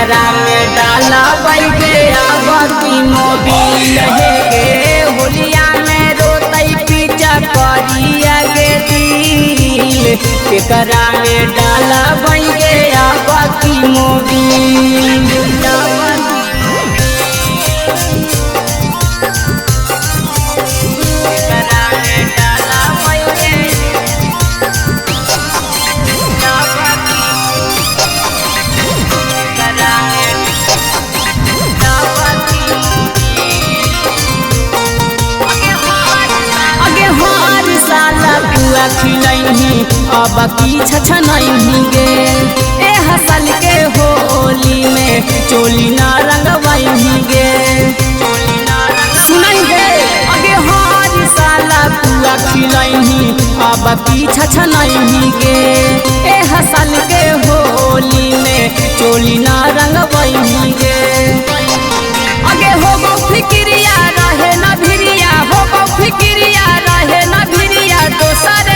केकरा में डाला बैठे अब की मोबिल है गे होलिया में रोतई पीछा करिया गे दिल केकरा में डाला बैठे अब की मोबिल खिलही अब की छछनही गे ए हसल के होली में चोली ना रंगवही गे सुनई गे अगे हर साला पुआ खिलही अब की छछनही गे ए हसल के होली में चोली ना रंगवही गे अगे हो गो फिक्रिया रहे ना भिरिया हो गो फिक्रिया रहे ना भिरिया दोसर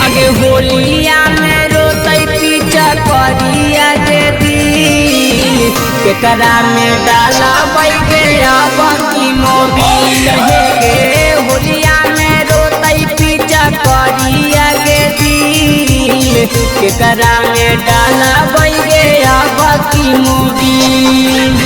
अगे होलिया में रोतई पीछा करिया गे दिल केकरा में डाला बैठे अब की मोबिल है गे होलिया में रोतई पीछा करिया गे दिल केकरा में डाला बैठे अब की मोबिल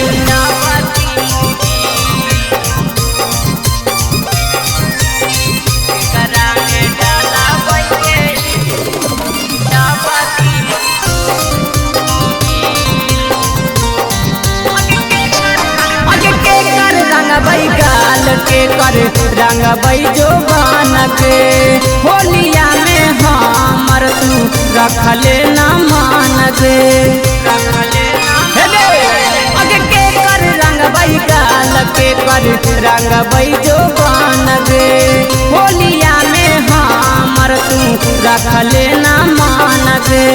गाल के कर रंगबई जो बान के होलिया में हमर तू रखले ना मान दे अगे के कर रंगबई गाल के कर रंगबई जो बान दे होलिया में हमर तू रखले ना मान दे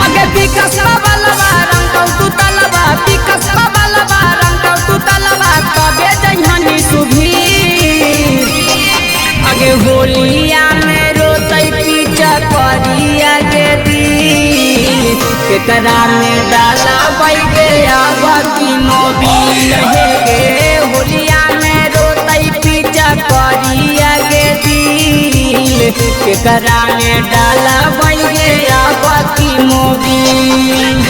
अगे विकास बलवा रंग तू तलवा विकास बलवा रंग तू तलवा कबे जहनी सुभी अगे होलिया में रोतई पीछा करिया गे दिल केकरा में डाला बैठे अब की मोबिल है गे होलिया में रोतई पीछा करिया गे दिल केकरा में डाला बैठे अब की मोबिल।